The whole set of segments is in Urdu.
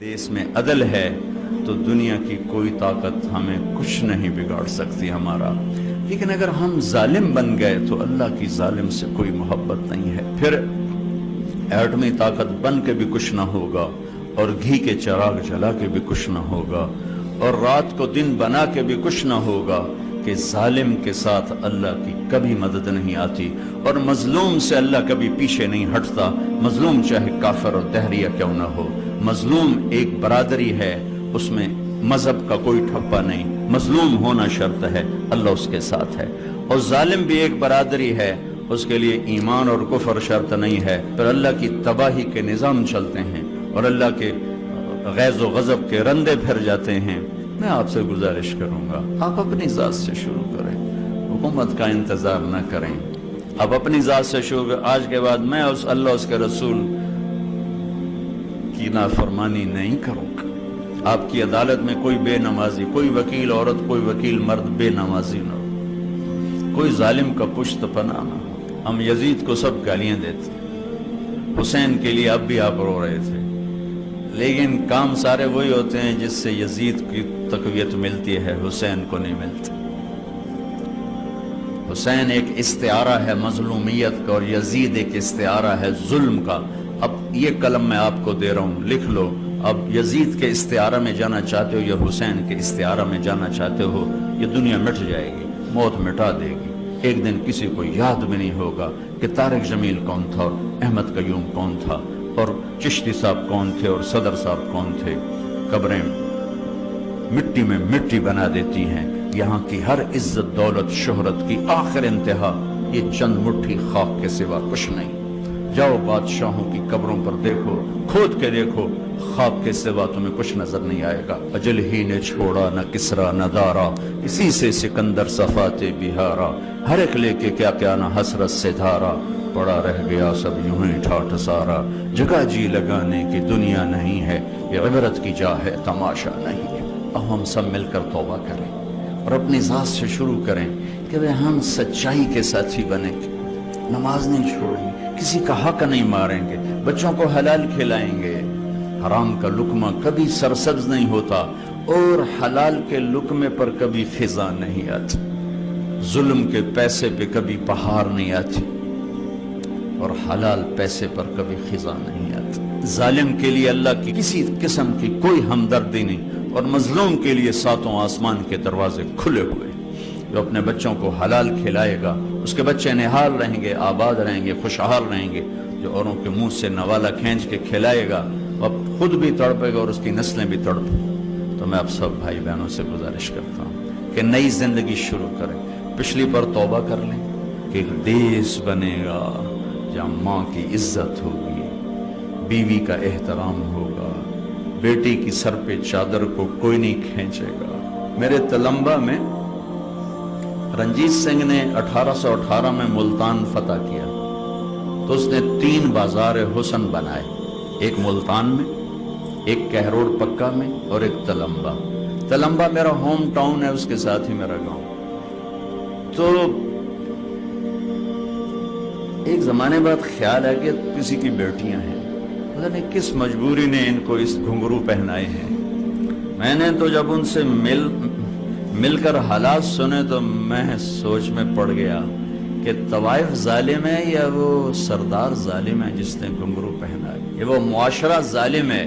دیس میں عدل ہے تو دنیا کی کوئی طاقت ہمیں کچھ نہیں بگاڑ سکتی ہمارا. لیکن اگر ہم ظالم بن گئے تو اللہ کی ظالم سے کوئی محبت نہیں ہے. پھر ایٹمی طاقت بن کے بھی کچھ نہ ہوگا اور گھی کے چراغ جلا کے بھی کچھ نہ ہوگا اور رات کو دن بنا کے بھی کچھ نہ ہوگا کہ ظالم کے ساتھ اللہ کی کبھی مدد نہیں آتی اور مظلوم سے اللہ کبھی پیچھے نہیں ہٹتا. مظلوم چاہے کافر اور دہریہ کیوں نہ ہو، مظلوم ایک برادری ہے، اس میں مذہب کا کوئی ٹھپا نہیں. مظلوم ہونا شرط ہے، اللہ اس کے ساتھ ہے. اور ظالم بھی ایک برادری ہے، اس کے لیے ایمان اور کفر شرط نہیں ہے. پھر اللہ کی تباہی کے نظام چلتے ہیں اور اللہ کے غیظ و غضب کے رندے پھر جاتے ہیں. میں آپ سے گزارش کروں گا، آپ اپنی ذات سے شروع کریں، حکومت کا انتظار نہ کریں. آپ اپنی ذات سے شروع کریں. آج کے بعد میں اللہ اس کے رسول کی نافرمانی نہیں کروں گا. آپ کی عدالت میں کوئی بے نمازی، کوئی وکیل عورت، کوئی وکیل مرد بے نمازی نہ ہو، کوئی ظالم کا پشت پناہ نہ ہو. ہم یزید کو سب گالیاں دیتے، حسین کے لیے اب بھی آپ رو رہے تھے، لیکن کام سارے وہی ہوتے ہیں جس سے یزید کی تقویت ملتی ہے، حسین کو نہیں ملتی. حسین ایک استعارہ ہے مظلومیت کا اور یزید ایک استعارہ ہے ظلم کا. اب یہ قلم میں آپ کو دے رہا ہوں، لکھ لو. اب یزید کے استعارہ میں جانا چاہتے ہو یا حسین کے استعارہ میں جانا چاہتے ہو، یہ دنیا مٹ جائے گی، موت مٹا دے گی. ایک دن کسی کو یاد بھی نہیں ہوگا کہ طارق جمیل کون تھا اور احمد قیوم کون تھا اور چشتی صاحب کون تھے اور صدر صاحب کون تھے. قبریں مٹی میں مٹی بنا دیتی ہیں. یہاں کی ہر عزت، دولت، شہرت کی آخر انتہا یہ چند مٹھی خاک کے سوا کچھ نہیں. جاؤ بادشاہوں کی قبروں پر دیکھو، کھود کے دیکھو، خاک کے سوا تمہیں کچھ نظر نہیں آئے گا. اجل ہی نے چھوڑا نہ کسرا نہ دارا، اسی سے سکندر صفات بہارا. ہر ایک لے کے کیا کیا نہ حسرت سے دھارا، پڑا رہ گیا سب یوں ہی ٹھاٹھ سارا. جگہ جی لگانے کی دنیا نہیں ہے، یہ عبرت کی جا ہے تماشا نہیں ہے. اب ہم سب مل کر توبہ کریں اور اپنی ذات سے شروع کریں کہ ہم سچائی کے ساتھی بنیں گے، نماز نہیں چھوڑیں گے، کسی کا حق نہیں ماریں گے، بچوں کو حلال کھلائیں گے. حرام کا لقمہ کبھی سرسبز نہیں ہوتا اور حلال کے لقمے پر کبھی خزاں نہیں آتی. ظلم کے پیسے پہ کبھی بہار نہیں آتی اور حلال پیسے پر کبھی خزاں نہیں آتی. ظالم کے لیے اللہ کی کسی قسم کی کوئی ہمدردی نہیں اور مظلوم کے لیے ساتوں آسمان کے دروازے کھلے ہوئے. جو اپنے بچوں کو حلال کھلائے گا اس کے بچے نہال رہیں گے، آباد رہیں گے، خوشحال رہیں گے. جو اوروں کے منہ سے نوالا کھینچ کے کھلائے گا اب خود بھی تڑپے گا اور اس کی نسلیں بھی تڑپیں. تو میں آپ سب بھائی بہنوں سے گزارش کرتا ہوں کہ نئی زندگی شروع کریں. پچھلی پر توبہ کر لیں کہ ایک دیس بنے گا جہاں ماں کی عزت ہوگی، بیوی کا احترام ہوگا، بیٹی کی سر پہ چادر کو کوئی نہیں کھینچے گا. میرے تلمبا میں رنجیت سنگھ نے 1818 میں ملتان فتح کیا تو اس نے 3 بازار حسن بنائے، ایک ملتان میں، ایک کہروڑ پکا میں اور ایک تلمبا. تلمبا میرا ہوم ٹاؤن ہے، اس کے ساتھ ہی میرا گاؤں. تو ایک زمانے بعد خیال ہے کہ کسی کی بیٹیاں ہیں، پتہ نہیں کس مجبوری نے ان کو اس گھنگرو پہنائے ہیں. میں نے تو جب ان سے مل کر حالات سنے تو میں سوچ میں پڑ گیا کہ طوائف ظالم ہے یا وہ سردار ظالم ہے جس نے گھنگرو پہنا ہے، یہ وہ معاشرہ ظالم ہے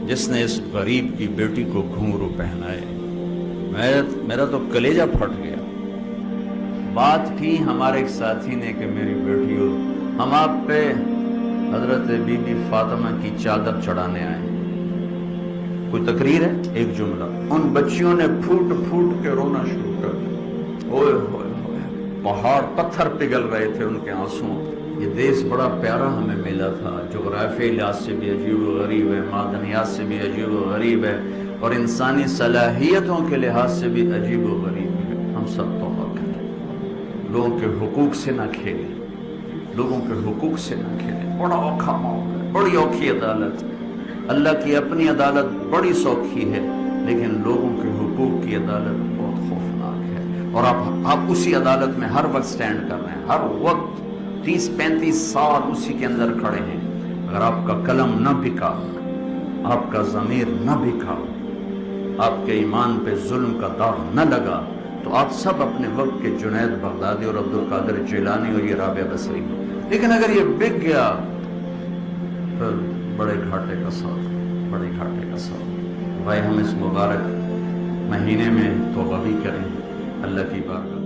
جس نے اس غریب کی بیٹی کو گھنگرو پہنا ہے. میرا تو کلیجہ پھٹ گیا. بات کی ہمارے ایک ساتھی نے کہ میری بیٹی ہو، ہم آپ پہ حضرت بی بی فاطمہ کی چادر چڑھانے آئے. کوئی تقریر ہے، ایک جملہ، ان بچیوں نے پھوٹ پھوٹ کے رونا شروع کر دیا. اوئے ہوئے پہاڑ پتھر پگھل رہے تھے ان کے آنسوں. یہ دیس بڑا پیارا ہمیں ملا تھا، جغرافیائی لحاظ سے بھی عجیب و غریب ہے، معدنیات سے بھی عجیب و غریب ہے اور انسانی صلاحیتوں کے لحاظ سے بھی عجیب و غریب ہے. ہم سب توبہ کریں، لوگوں کے حقوق سے نہ کھیلیں، لوگوں کے حقوق سے نہ کھیلیں. بڑا اوکھا معاملہ ہے، بڑی اوکھی عدالت. اللہ کی اپنی عدالت بڑی سوکھی ہے لیکن لوگوں کے حقوق کی عدالت بہت خوفناک ہے. اور آپ اسی عدالت میں ہر وقت سٹینڈ کر رہے ہیں، ہر وقت 30-35 سال اسی کے اندر کھڑے ہیں. اگر آپ کا قلم نہ بکا آپ کا ضمیر نہ بکھا، آپ کے ایمان پہ ظلم کا داغ نہ لگا، تو آپ سب اپنے وقت کے جنید بغدادی اور عبد القادر جیلانی اور یہ رابعہ بصری، لیکن اگر یہ بک گیا پھر بڑے گھاٹے کا سودا، بڑے گھاٹے کا سودا۔ بھائی ہم اس مبارک مہینے میں توبہ بھی کریں اللہ کی بارگاہ